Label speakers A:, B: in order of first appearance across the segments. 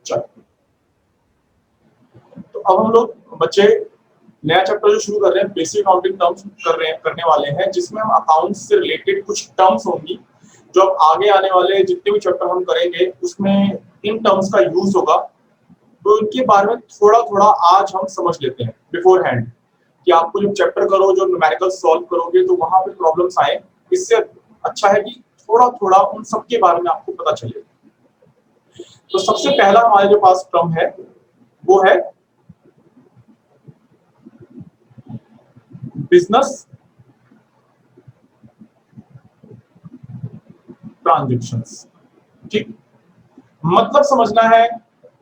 A: चलो, तो अब हम लोग बच्चे नया चैप्टर जो शुरू कर रहे हैं, बेसिक अकाउंटिंग टर्म्स करने वाले हैं, जिसमें हम अकाउंट्स से रिलेटेड कुछ टर्म्स होंगी जो अब आगे आने वाले जितने भी चैप्टर हम करेंगे उसमें इन टर्म्स का यूज होगा। तो इनके बारे में थोड़ा थोड़ा आज हम समझ लेते हैं बिफोर हैंड, कि आपको जब चैप्टर करो, जो न्यूमेरिकल सॉल्व करोगे तो वहां पे प्रॉब्लम्स आए, इससे अच्छा है कि थोड़ा थोड़ा उन सब के बारे में आपको पता चले। तो सबसे पहला हमारे जो पास टर्म है वो है बिजनेस ट्रांजेक्शंस। ठीक, मतलब समझना है,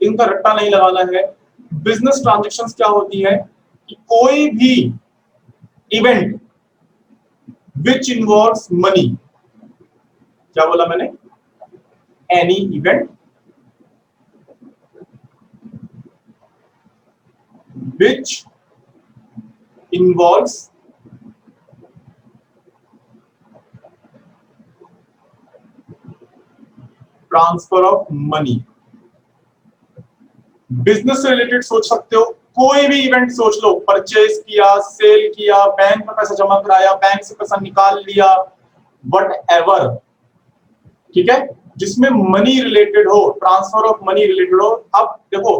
A: इनका रट्टा नहीं लगाना है। बिजनेस ट्रांजेक्शंस क्या होती है कि कोई भी इवेंट विच इन्वॉल्व्स मनी, क्या बोला मैंने, any event which involves transfer of money. Business से रिलेटेड सोच सकते हो, कोई भी इवेंट सोच लो, परचेज किया, सेल किया, बैंक में पैसा जमा कराया, बैंक से पैसा निकाल लिया, वट एवर, ठीक है, जिसमें मनी रिलेटेड हो, ट्रांसफर ऑफ मनी रिलेटेड हो। अब देखो,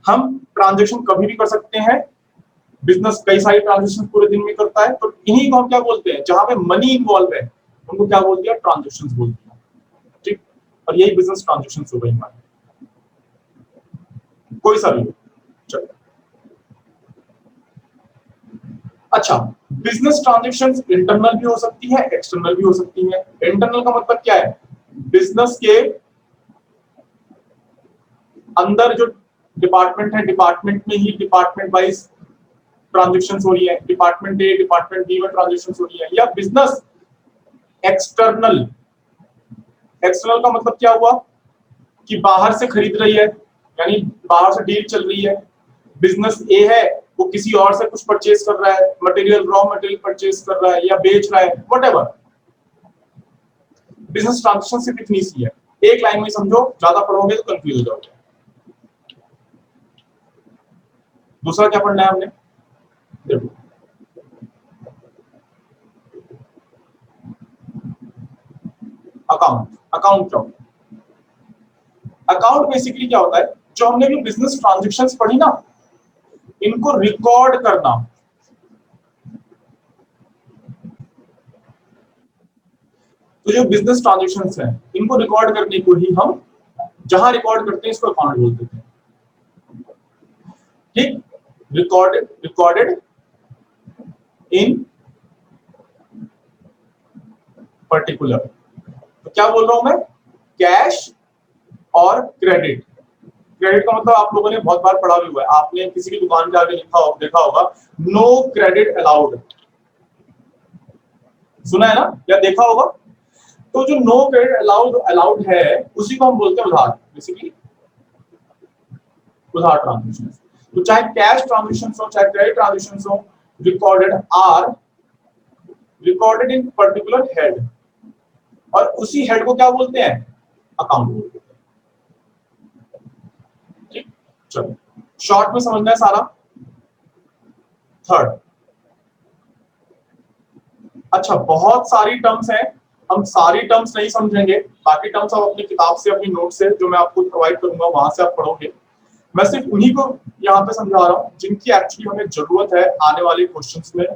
A: हम ट्रांजेक्शन कभी भी कर सकते हैं, बिजनेस कई सारी ट्रांजेक्शन पूरे दिन में करता है, तो इन्हीं को हम क्या बोलते हैं, जहां पे मनी इन्वॉल्व है उनको क्या बोल दिया, ट्रांजेक्शन बोल दिया। ठीक, और यही बिजनेस ट्रांजेक्शन हो गई हमारी, कोई सा भी। चलो, अच्छा, बिजनेस ट्रांजेक्शंस इंटरनल भी हो सकती है, एक्सटर्नल भी हो सकती है। इंटरनल का मतलब क्या है, बिजनेस के अंदर जो डिपार्टमेंट है, डिपार्टमेंट में ही डिपार्टमेंट वाइज ट्रांजेक्शंस हो रही है, डिपार्टमेंट ए डिपार्टमेंट बी में ट्रांजेक्शंस हो रही है। या बिजनेस एक्सटर्नल, एक्सटर्नल का मतलब क्या हुआ कि बाहर से खरीद रही है, यानी बाहर से डील चल रही है। बिजनेस ए है, वो किसी और से कुछ परचेज कर रहा है, मटेरियल, रॉ मटेरियल परचेज कर रहा है या बेच रहा है, व्हाटएवर। बिजनेस ट्रांजेक्शन सिर्फ इतनी सी है, एक लाइन में समझो, ज्यादा पढ़ोगे तो कंफ्यूज हो जाओगे। दूसरा क्या पढ़ना है हमने, देखो, अकाउंट। अकाउंट क्या होता है, अकाउंट बेसिकली क्या होता है, जो हमने भी बिजनेस ट्रांजेक्शंस पढ़ी ना, इनको रिकॉर्ड करना। तो जो बिजनेस ट्रांजेक्शंस हैं, इनको रिकॉर्ड करने को ही हम, जहां रिकॉर्ड करते हैं इसको अकाउंट बोलते हैं। ठीक, रिकॉर्डेड, रिकॉर्डेड इन पर्टिकुलर। तो क्या बोल रहा हूं मैं, कैश और क्रेडिट। क्रेडिट का मतलब आप लोगों ने बहुत बार पढ़ा भी हुआ है, आपने किसी की दुकान पे आके लिखा हो, देखा होगा, नो क्रेडिट अलाउड, सुना है ना, या देखा होगा। तो जो नो क्रेडिट अलाउड अलाउड है, उसी को हम बोलते हैं उधार, बेसिकली उधार ट्रांजेक्शन। तो चाहे कैश ट्रांजेक्शन हो चाहे क्रेडिट ट्रांजेक्शन हो, recorded are recorded in particular head, और उसी हेड को क्या बोलते हैं, अकाउंट बोलते हैं। ठीक, चलो, शॉर्ट में समझना है सारा। थर्ड, अच्छा, बहुत सारी टर्म्स हैं, हम सारी टर्म्स नहीं समझेंगे, बाकी टर्म्स आप अपनी किताब से, अपनी नोट से, जो मैं आपको प्रोवाइड करूंगा वहां से आप पढ़ोगे। मैं सिर्फ उन्हीं को यहाँ पे समझा रहा हूँ जिनकी एक्चुअली हमें जरूरत है आने वाले क्वेश्चंस में,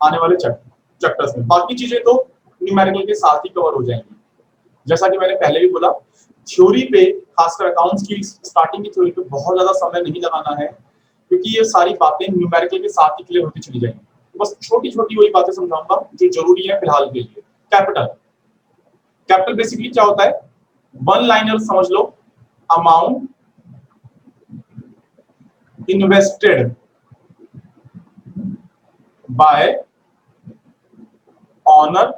A: आने वाले चैप्टर्स में। बाकी चीजें तो न्यूमेरिकल के साथ ही कवर हो जाएंगी। जैसा कि मैंने पहले भी बोला, थ्योरी पे, खासकर अकाउंट्स की स्टार्टिंग की थ्योरी पे बहुत ज्यादा समय नहीं लगाना है, क्योंकि ये सारी बातें न्यूमेरिकल के साथ ही क्लियर होती चली जाएंगी। बस छोटी छोटी वही बातें समझाऊंगा जो जरूरी है फिलहाल के लिए। कैपिटल, कैपिटल बेसिकली क्या होता है, वन लाइनर समझ लो, अमाउंट इन्वेस्टेड बाय ऑनर,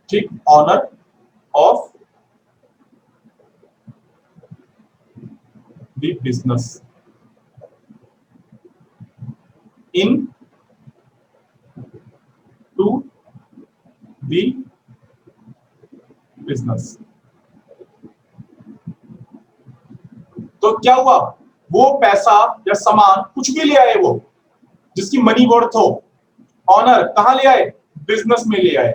A: ठीक, owner of the business into the business. तो क्या हुआ, वो पैसा या सामान कुछ भी ले आए वो जिसकी मनी वर्थ हो, ऑनर कहां ले आए, बिजनेस में ले आए,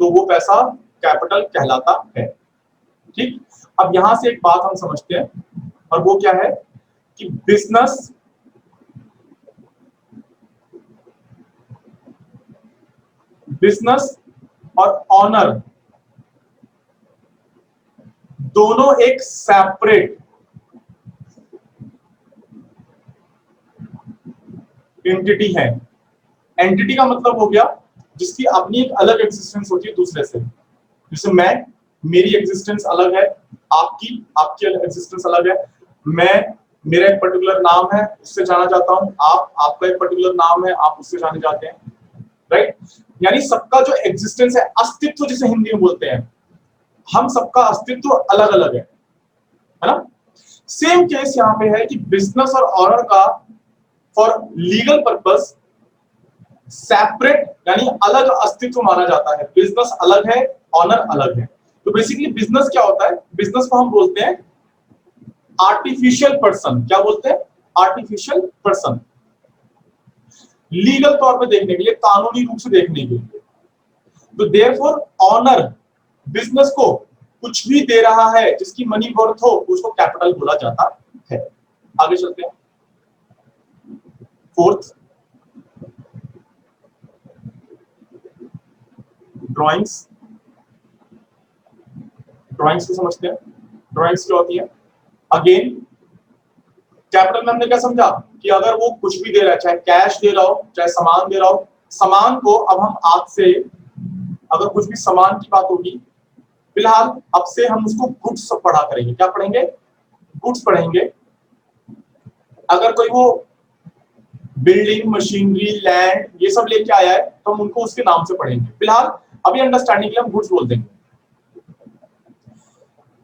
A: तो वो पैसा कैपिटल कहलाता है। ठीक, अब यहां से एक बात हम समझते हैं, और वो क्या है कि बिजनेस और ऑनर दोनों एक सेपरेट एंटिटी है। एंटिटी का मतलब हो गया जिसकी अपनी एक अलग एग्जिस्टेंस होती है दूसरे से। जैसे मेरी एग्जिस्टेंस अलग है, आपकी एग्जिस्टेंस अलग है। मेरा एक पर्टिकुलर नाम है, उससे जाना जाता हूं, आपका एक पर्टिकुलर नाम है, आप उससे जाने जाते हैं, राइट। यानी सबका जो एग्जिस्टेंस है, अस्तित्व जिसे हिंदी में बोलते हैं, हम सबका अस्तित्व अलग अलग है ना। सेम केस यहां पे है कि बिजनेस और ऑनर का फॉर लीगल पर्पस सेपरेट यानी अलग अस्तित्व माना जाता है। बिजनेस अलग है, ऑनर अलग है। तो बेसिकली बिजनेस क्या होता है, बिजनेस को हम बोलते हैं आर्टिफिशियल पर्सन। क्या बोलते हैं, आर्टिफिशियल पर्सन। लीगल तौर पे देखने के लिए, कानूनी रूप से देखने के लिए। तो देयरफॉर ऑनर बिजनेस को कुछ भी दे रहा है जिसकी मनी वर्थ हो, उसको कैपिटल बोला जाता है। आगे चलते हैं। Fourth, drawings. ड्राइंग्स को समझते हैं। ड्राइंग्स क्या होती है, अगेन कैपिटल में हमने क्या समझा कि अगर वो कुछ भी दे रहा है, चाहे कैश दे रहा हो, चाहे सामान दे रहा हो, सामान को अब हम आज से, अगर कुछ भी सामान की बात होगी, फिलहाल अब से हम उसको गुड्स पढ़ा करेंगे। क्या पढ़ेंगे, गुड्स पढ़ेंगे। अगर कोई वो बिल्डिंग, मशीनरी, लैंड ये सब लेके आया है तो हम उनको उसके नाम से पढ़ेंगे। फिलहाल अभी अंडरस्टैंडिंग के लिए हम गुड्स बोल देंगे।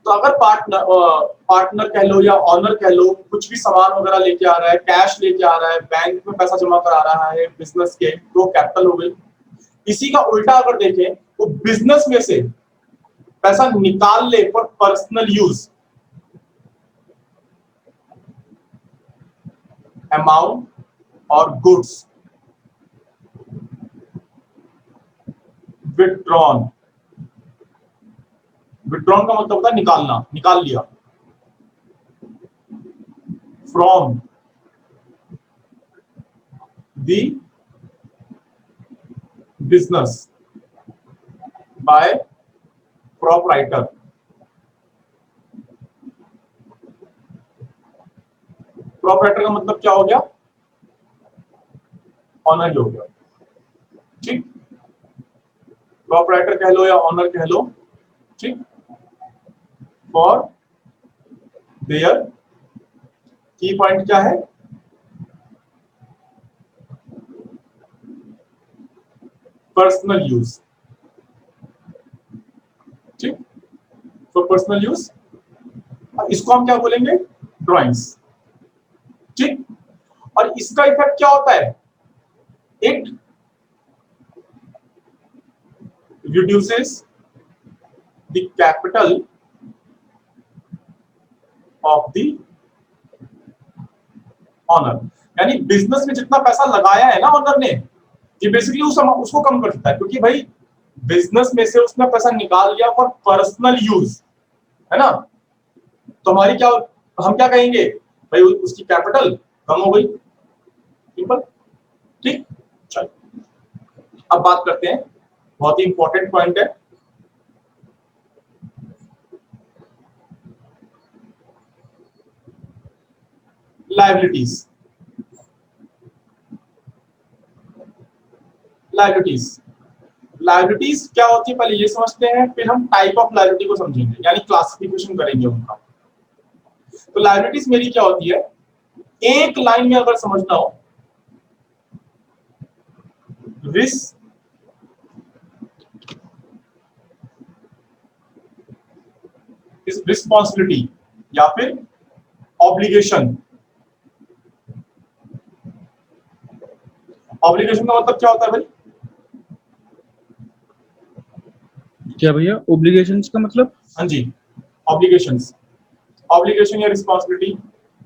A: तो अगर पार्टनर कह लो या ऑनर कह लो, कुछ भी सामान वगैरह लेके आ रहा है, कैश लेके आ रहा है, बैंक में पैसा जमा करा रहा है बिजनेस के, तो कैपिटल हो गई। इसी का उल्टा अगर देखें तो बिजनेस में से पैसा निकाल ले फॉर पर्सनल यूज, अमाउंट और गुड्स विथड्रॉन। विथड्रॉन का मतलब होता है निकालना, निकाल लिया। From the business by proprietor. Proprietor का मतलब क्या हो गया, ऑनर ही हो गया। ठीक, प्रोपराइटर कह लो या ऑनर कह लो, ठीक। फॉर देयर, की पॉइंट क्या है, पर्सनल यूज। ठीक, फॉर पर्सनल यूज। इसको हम क्या बोलेंगे, ड्राइंग्स। ठीक, और इसका इफेक्ट क्या होता है, it reduces the capital of the owner. यानी बिजनेस में जितना पैसा लगाया है ना ऑनर ने, ये बेसिकली उसको कम कर देता है, क्योंकि भाई बिजनेस में से उसने पैसा निकाल लिया फॉर पर्सनल यूज, है ना। तो हमारी क्या, हम क्या कहेंगे भाई, उसकी कैपिटल कम हो गई, सिंपल। ठीक, चलो अब बात करते हैं, बहुत ही इंपॉर्टेंट पॉइंट है, लायबिलिटीज। लायबिलिटीज, लायबिलिटीज क्या होती है पहले ये समझते हैं, फिर हम टाइप ऑफ लायबिलिटी को समझेंगे, यानी क्लासिफिकेशन करेंगे उनका। तो लायबिलिटीज मेरी क्या होती है, एक लाइन में अगर समझना हो, रिस्क, रिस्पॉन्सिबिलिटी या फिर ऑब्लिगेशन। ऑब्लिगेशन का मतलब क्या होता है भाई,
B: क्या भैया, ओब्लिगेशंस का मतलब?
A: हाँ जी, ऑब्लिगेशंस ऑब्लिगेशन या रिस्पॉन्सिबिलिटी,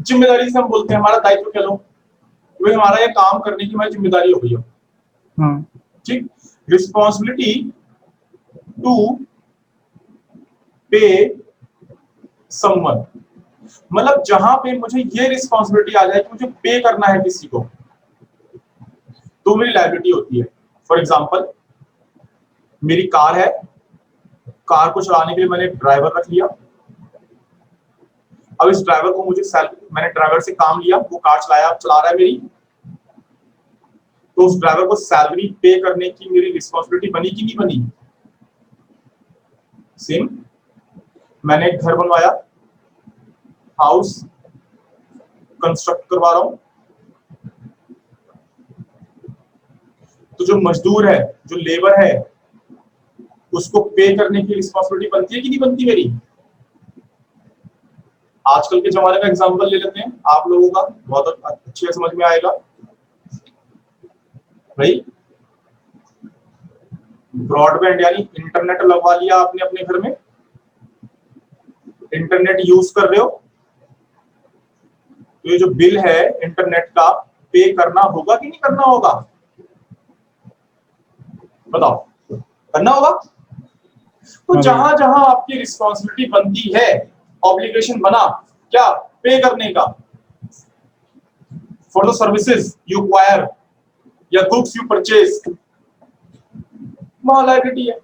A: जिम्मेदारी से हम बोलते हैं, हमारा दायित्व कह लो, वही हमारा ये काम करने की हमारी जिम्मेदारी हो गई हो। ठीक। रिस्पॉन्सिबिलिटी टू पे समवन, मतलब जहां पे मुझे ये रिस्पॉन्सिबिलिटी आ जाए कि मुझे पे करना है किसी को, तो मेरी लायबिलिटी होती है। फॉर एग्जाम्पल, मेरी कार है, कार को चलाने के लिए मैंने ड्राइवर रख लिया। अब इस ड्राइवर को मुझे सैलरी, मैंने ड्राइवर से काम लिया, वो कार चला रहा है मेरी, तो उस ड्राइवर को सैलरी पे करने की मेरी रिस्पॉन्सिबिलिटी बनी कि नहीं बनी? सेम, मैंने एक घर बनवाया, हाउस कंस्ट्रक्ट करवा रहा हूं, तो जो मजदूर है, जो लेबर है, उसको पे करने की रिस्पॉन्सिबिलिटी बनती है कि नहीं बनती मेरी? आजकल के जमाने का एग्जांपल ले लेते हैं, आप लोगों का बहुत अच्छे समझ में आएगा भाई। ब्रॉडबैंड यानी इंटरनेट लगवा लिया आपने अपने घर में, इंटरनेट यूज कर रहे हो, तो ये जो बिल है इंटरनेट का, पे करना होगा कि नहीं करना होगा? बताओ, करना होगा। तो जहां जहां आपकी रिस्पॉन्सिबिलिटी बनती है, ऑब्लिगेशन बना क्या, पे करने का, for the services you acquire या गुड्स यू परचेज, वहां लायबिलिटी है।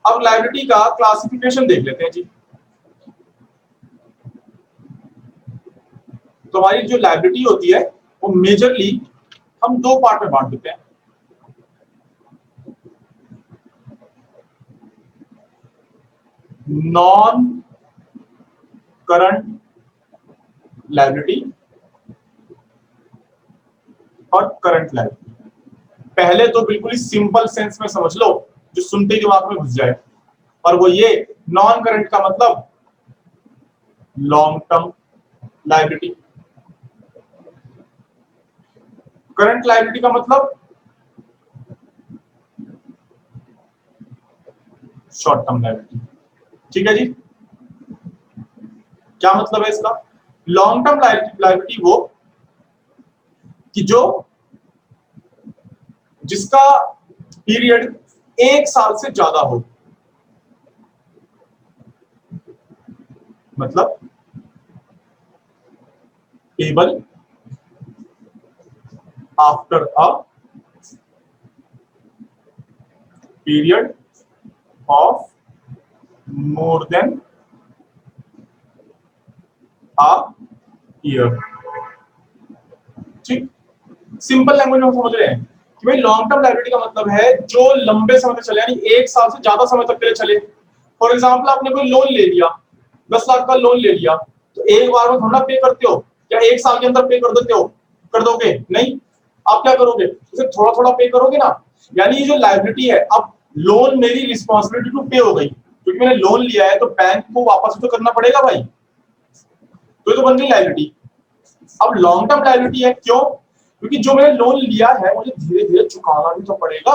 A: अब लायबिलिटी का क्लासिफिकेशन देख लेते हैं जी। तो हमारी जो लायबिलिटी होती है वो मेजरली हम दो पार्ट में बांट देते हैं। नॉन करंट लायबिलिटी और करंट लायबिलिटी। पहले तो बिल्कुल ही सिंपल सेंस में समझ लो, जो सुनते ही दिमाग में घुस जाए, और वो ये, नॉन करंट का मतलब long term liability, current liability का मतलब शॉर्ट टर्म लायबिलिटी। ठीक है जी। क्या मतलब है इसका? लॉन्ग टर्म लायबिलिटी वो कि जो जिसका पीरियड 1 साल से ज्यादा हो, मतलब payable after a period of more than a year. ठीक, सिंपल लैंग्वेज में हम समझ रहे हैं कि भाई लॉन्ग टर्म लायबिलिटी का मतलब है जो लंबे समय तक चले, यानी 1 साल से ज्यादा समय तक के लिए चले। फॉर एग्जाम्पल, आपने कोई लोन ले लिया, 10 लाख का लोन ले लिया, तो एक बार में थोड़ा पे करते हो, या 1 साल के अंदर पे कर देते हो, कर दोगे? नहीं, आप क्या करोगे, उसे थोड़ा थोड़ा पे करोगे ना। यानी ये जो लायबिलिटी है, अब लोन मेरी रिस्पॉन्सिबिलिटी टू पे हो गई, क्योंकि मैंने लोन लिया है तो बैंक को वापस तो करना पड़ेगा भाई, तो ये तो बन गई लायबिलिटी। अब लॉन्ग टर्म लायबिलिटी है, क्यों? क्योंकि जो मैंने लोन लिया है मुझे धीरे धीरे चुकाना भी तो पड़ेगा,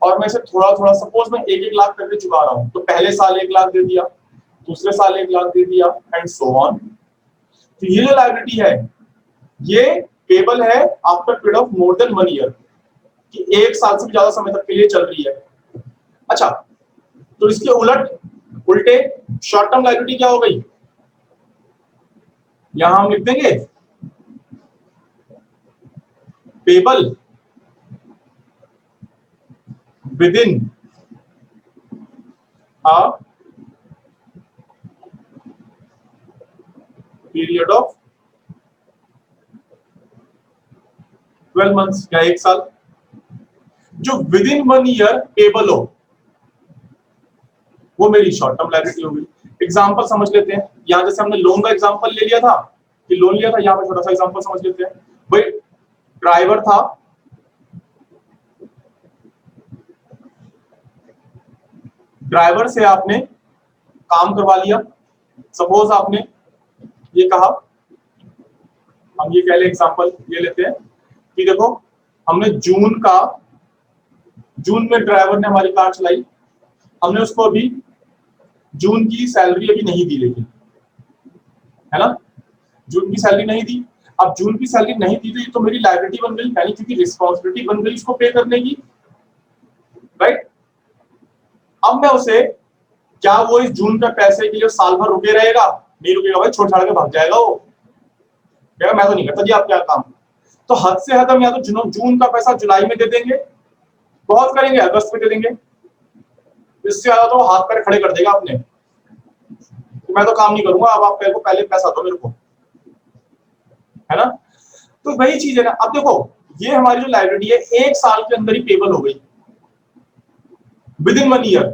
A: और मैं इसे थोड़ा थोड़ा, सपोज मैं 1-1 लाख करके चुका रहा हूं, तो पहले साल 1 लाख दे दिया, दूसरे साल 1 लाख दे दिया, एंड सो ऑन। तो ये जो लायबिलिटी है ये पेबल है after period of more than 1 year, कि 1 साल से भी ज्यादा समय तक के लिए चल रही है। अच्छा, तो इसके उल्टे शॉर्ट टर्म लायबिलिटी क्या हो गई? यहां हम लिख देंगे payable within a period of 12 months या 1 साल। जो विद इन 1 ईयर पेबल हो वो मेरी शॉर्ट टर्म लायबिलिटी हो गई। एग्जांपल समझ लेते हैं, यहां जैसे हमने लोन का एग्जांपल ले लिया था कि लोन लिया था, यहां पे छोटा सा एग्जांपल समझ लेते हैं। भाई ड्राइवर था, ड्राइवर से आपने काम करवा लिया। सपोज आपने ये कहा, हम ये कह ले एग्जांपल ले लेते हैं कि देखो हमने जून में ड्राइवर ने हमारी कार चलाई, हमने उसको अभी जून की सैलरी अभी नहीं दी, लेकिन है ना। जून की सैलरी नहीं दी, अब जून की सैलरी नहीं दी तो ये तो मेरी लायबिलिटी बन गई, यानी क्योंकि रिस्पॉन्सिबिलिटी बन गई इसको पे करने की, राइट। अब मैं उसे, क्या वो इस जून के पैसे के लिए साल भर रुके रहेगा? नहीं रुकेगा भाई, छोड़ छाड़ के भाग जाएगा वो, कहेगा मैं तो नहीं करता जी आप क्या काम। तो हद से हद हम या तो जून का पैसा जुलाई में दे देंगे, बहुत करेंगे अगस्त में दे देंगे, इससे ज्यादा तो हाथ पैर खड़े कर देगा अपने, तो मैं तो काम नहीं करूंगा, अब आप मेरे को पहले पैसा दो मेरे को, है ना। तो वही चीज है ना। अब देखो ये हमारी जो लाइब्रेरी है 1 साल के अंदर ही पेबल हो गई, विद इन 1 ईयर।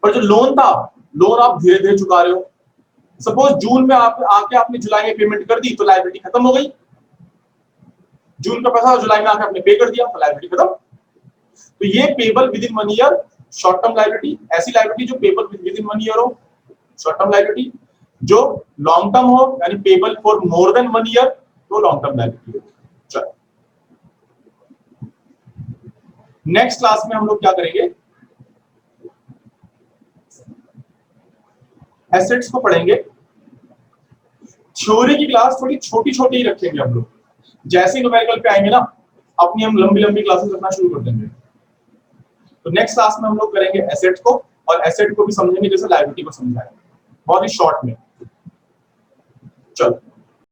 A: पर जो लोन था, लोन आप धीरे धीरे चुका रहे हो। सपोज जून में आप आके आपने जुलाई में पेमेंट कर दी तो लाइब्रेरी खत्म हो गई, जून का पैसा जुलाई में आके आपने पे कर दिया तो लाइब्रेरी खत्म। तो ये payable with in 1 year short term library, ऐसी लाइब्रेरी जो पेबल विद इन 1 ईयर हो शॉर्ट टर्म लाइब्रेरी, जो लॉन्ग टर्म हो यानी payable for more than 1 year तो लॉन्ग टर्म लाइब्रेरी। चलो नेक्स्ट क्लास में हम लोग क्या करेंगे, एसेट्स को पढ़ेंगे। थ्योरी की क्लास थोड़ी छोटी छोटी ही रखेंगे हम लोग, जैसे न्यूमेरिकल पे आएंगे ना अपनी हम लंबी लंबी क्लासेस रखना शुरू कर देंगे। तो नेक्स्ट क्लास में हम लोग करेंगे एसेट को, और एसेट को भी समझेंगे जैसे लायबिलिटी को समझाएंगे, बहुत ही शॉर्ट में। चलो